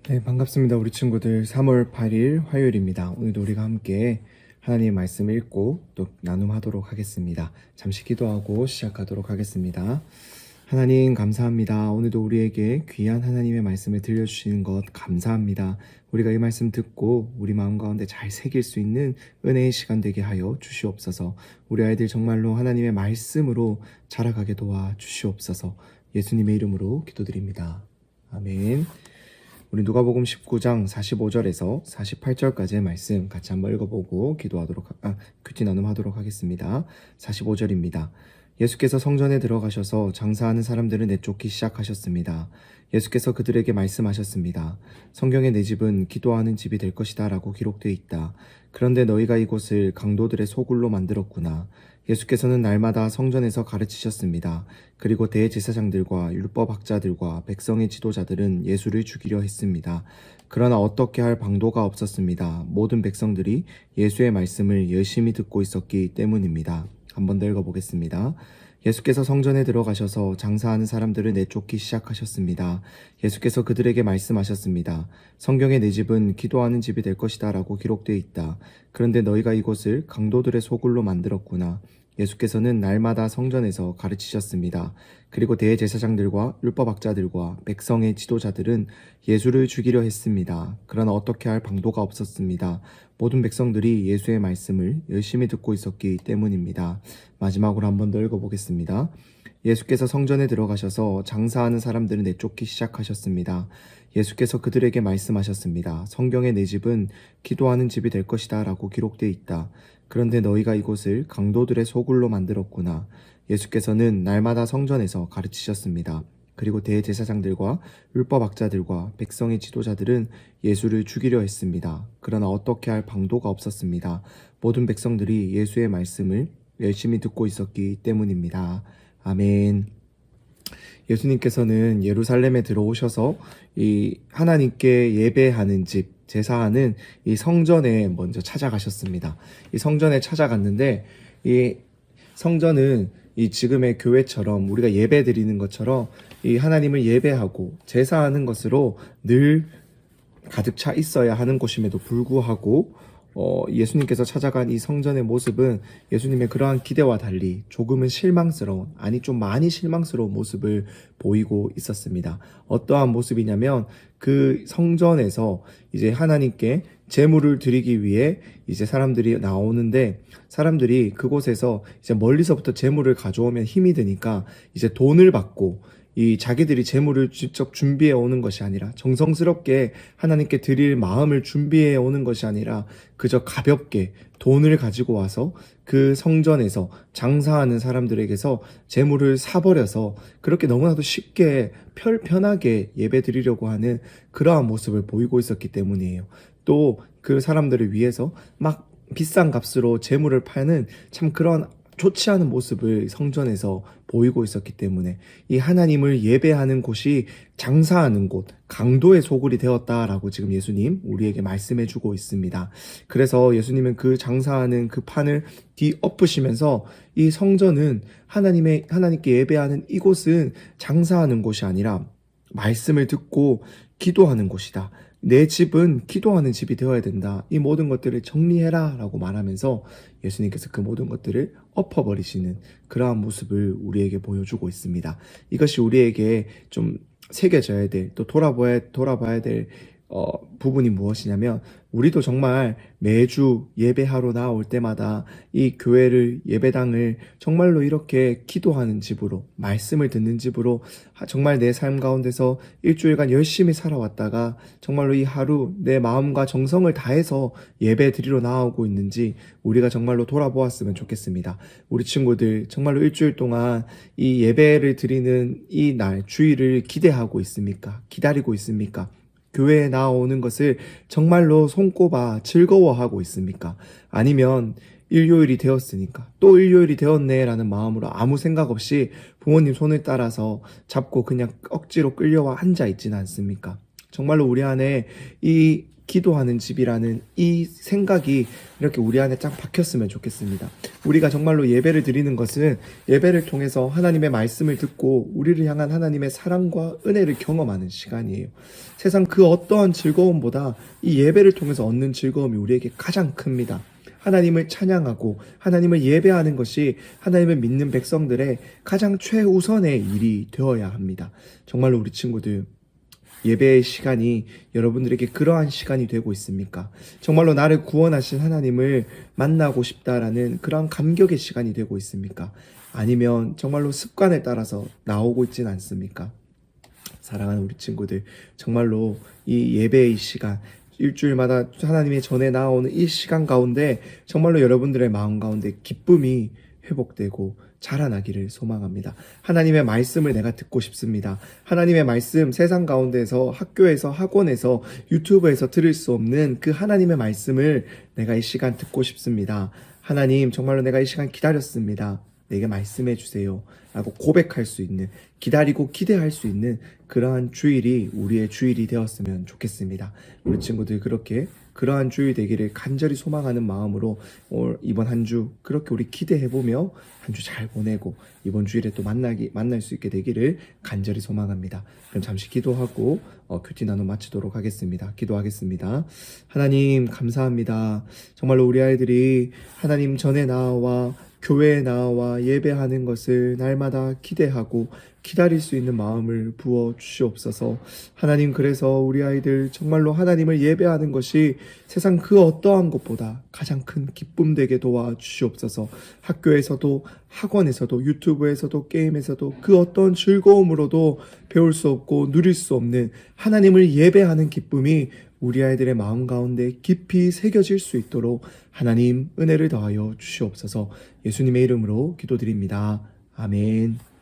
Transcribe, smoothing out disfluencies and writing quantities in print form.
네, 반갑습니다. 우리 친구들 3월 8일 화요일입니다. 오늘도 우리가 함께 하나님의 말씀 읽고 또 나눔하도록 하겠습니다. 잠시 기도하고 시작하도록 하겠습니다. 하나님 감사합니다. 오늘도 우리에게 귀한 하나님의 말씀을 들려주시는 것 감사합니다. 우리가 이 말씀 듣고 우리 마음 가운데 잘 새길 수 있는 은혜의 시간 되게 하여 주시옵소서. 우리 아이들 정말로 하나님의 말씀으로 자라가게 도와 주시옵소서. 예수님의 이름으로 기도드립니다. 아멘. 우리 누가복음 19장 45절에서 48절까지의 말씀 같이 한번 읽어보고 큐티 나눔하도록 하겠습니다. 45절입니다. 예수께서 성전에 들어가셔서 장사하는 사람들을 내쫓기 시작하셨습니다. 예수께서 그들에게 말씀하셨습니다. 성경에 내 집은 기도하는 집이 될 것이다 라고 기록되어 있다. 그런데 너희가 이곳을 강도들의 소굴로 만들었구나. 예수께서는 날마다 성전에서 가르치셨습니다. 그리고 대제사장들과 율법학자들과 백성의 지도자들은 예수를 죽이려 했습니다. 그러나 어떻게 할 방도가 없었습니다. 모든 백성들이 예수의 말씀을 열심히 듣고 있었기 때문입니다. 한 번 더 읽어보겠습니다. 예수께서 성전에 들어가셔서 장사하는 사람들을 내쫓기 시작하셨습니다. 예수께서 그들에게 말씀하셨습니다. 성경에 내 집은 기도하는 집이 될 것이다 라고 기록되어 있다. 그런데 너희가 이곳을 강도들의 소굴로 만들었구나. 예수께서는 날마다 성전에서 가르치셨습니다. 그리고 대제사장들과 율법학자들과 백성의 지도자들은 예수를 죽이려 했습니다. 그러나 어떻게 할 방도가 없었습니다. 모든 백성들이 예수의 말씀을 열심히 듣고 있었기 때문입니다. 마지막으로 한 번 더 읽어보겠습니다. 예수께서 성전에 들어가셔서 장사하는 사람들을 내쫓기 시작하셨습니다. 예수께서 그들에게 말씀하셨습니다. 성경에 내 집은 기도하는 집이 될 것이다 라고 기록되어 있다. 그런데 너희가 이곳을 강도들의 소굴로 만들었구나. 예수께서는 날마다 성전에서 가르치셨습니다. 그리고 대제사장들과 율법학자들과 백성의 지도자들은 예수를 죽이려 했습니다. 그러나 어떻게 할 방도가 없었습니다. 모든 백성들이 예수의 말씀을 열심히 듣고 있었기 때문입니다. 아멘. 예수님께서는 예루살렘에 들어오셔서 이 하나님께 예배하는 집, 제사하는 이 성전에 먼저 찾아가셨습니다. 이 성전에 찾아갔는데 이 성전은 이 지금의 교회처럼 우리가 예배 드리는 것처럼 이 하나님을 예배하고 제사하는 것으로 늘 가득 차 있어야 하는 곳임에도 불구하고 예수님께서 찾아간 이 성전의 모습은 예수님의 그러한 기대와 달리 조금은 실망스러운, 아니 좀 많이 실망스러운 모습을 보이고 있었습니다. 어떠한 모습이냐면 그 성전에서 이제 하나님께 제물을 드리기 위해 이제 사람들이 나오는데 사람들이 그곳에서 이제 멀리서부터 제물을 가져오면 힘이 드니까 이제 돈을 받고 이 자기들이 제물을 직접 준비해 오는 것이 아니라 정성스럽게 하나님께 드릴 마음을 준비해 오는 것이 아니라 그저 가볍게 돈을 가지고 와서 그 성전에서 장사하는 사람들에게서 제물을 사버려서 그렇게 너무나도 쉽게 편하게 예배 드리려고 하는 그러한 모습을 보이고 있었기 때문이에요. 또 그 사람들을 위해서 막 비싼 값으로 제물을 파는 참 그런 좋지 않은 모습을 성전에서 보이고 있었기 때문에 이 하나님을 예배하는 곳이 장사하는 곳, 강도의 소굴이 되었다라고 지금 예수님 우리에게 말씀해주고 있습니다. 그래서 예수님은 그 장사하는 그 판을 뒤엎으시면서 이 성전은 하나님께 예배하는 이곳은 장사하는 곳이 아니라 말씀을 듣고 기도하는 곳이다. 내 집은 기도하는 집이 되어야 된다. 이 모든 것들을 정리해라 라고 말하면서 예수님께서 그 모든 것들을 엎어버리시는 그러한 모습을 우리에게 보여주고 있습니다. 이것이 우리에게 좀 새겨져야 될, 또 돌아봐야 될 부분이 무엇이냐면 우리도 정말 매주 예배하러 나올 때마다 이 교회를, 예배당을 정말로 이렇게 기도하는 집으로, 말씀을 듣는 집으로 정말 내 삶 가운데서 일주일간 열심히 살아왔다가 정말로 이 하루 내 마음과 정성을 다해서 예배 드리러 나오고 있는지 우리가 정말로 돌아보았으면 좋겠습니다. 우리 친구들 정말로 일주일 동안 이 예배를 드리는 이 날, 주일을 기대하고 있습니까? 기다리고 있습니까? 교회에 나오는 것을 정말로 손꼽아 즐거워하고 있습니까? 아니면 일요일이 되었으니까 또 일요일이 되었네 라는 마음으로 아무 생각 없이 부모님 손을 따라서 잡고 그냥 억지로 끌려와 앉아 있지는 않습니까? 정말로 우리 안에 이 기도하는 집이라는 이 생각이 이렇게 우리 안에 쫙 박혔으면 좋겠습니다. 우리가 정말로 예배를 드리는 것은 예배를 통해서 하나님의 말씀을 듣고 우리를 향한 하나님의 사랑과 은혜를 경험하는 시간이에요. 세상 그 어떠한 즐거움보다 이 예배를 통해서 얻는 즐거움이 우리에게 가장 큽니다. 하나님을 찬양하고 하나님을 예배하는 것이 하나님을 믿는 백성들의 가장 최우선의 일이 되어야 합니다. 정말로 우리 친구들, 예배의 시간이 여러분들에게 그러한 시간이 되고 있습니까? 정말로 나를 구원하신 하나님을 만나고 싶다라는 그러한 감격의 시간이 되고 있습니까? 아니면 정말로 습관에 따라서 나오고 있진 않습니까? 사랑하는 우리 친구들, 정말로 이 예배의 시간, 일주일마다 하나님의 전에 나오는 이 시간 가운데 정말로 여러분들의 마음 가운데 기쁨이 회복되고 자라나기를 소망합니다. 하나님의 말씀을 내가 듣고 싶습니다. 하나님의 말씀, 세상 가운데서, 학교에서, 학원에서, 유튜브에서 들을 수 없는 그 하나님의 말씀을 내가 이 시간 듣고 싶습니다. 하나님, 정말로 내가 이 시간 기다렸습니다. 내게 말씀해 주세요 라고 고백할 수 있는, 기다리고 기대할 수 있는 그러한 주일이 우리의 주일이 되었으면 좋겠습니다. 우리 친구들, 그렇게 그러한 주일 되기를 간절히 소망하는 마음으로 이번 한 주 그렇게 우리 기대해보며 한 주 잘 보내고 이번 주일에 또 만날 수 있게 되기를 간절히 소망합니다. 그럼 잠시 기도하고 큐티 나눔 마치도록 하겠습니다. 기도하겠습니다. 하나님, 감사합니다. 정말로 우리 아이들이 하나님 전에 나와 교회에 나와 예배하는 것을 날마다 기대하고 기다릴 수 있는 마음을 부어 주시옵소서. 하나님, 그래서 우리 아이들 정말로 하나님을 예배하는 것이 세상 그 어떠한 것보다 가장 큰 기쁨 되게 도와 주시옵소서. 학교에서도, 학원에서도, 유튜브에서도, 게임에서도 그 어떤 즐거움으로도 배울 수 없고 누릴 수 없는 하나님을 예배하는 기쁨이 우리 아이들의 마음 가운데 깊이 새겨질 수 있도록 하나님 은혜를 더하여 주시옵소서. 예수님의 이름으로 기도드립니다. 아멘.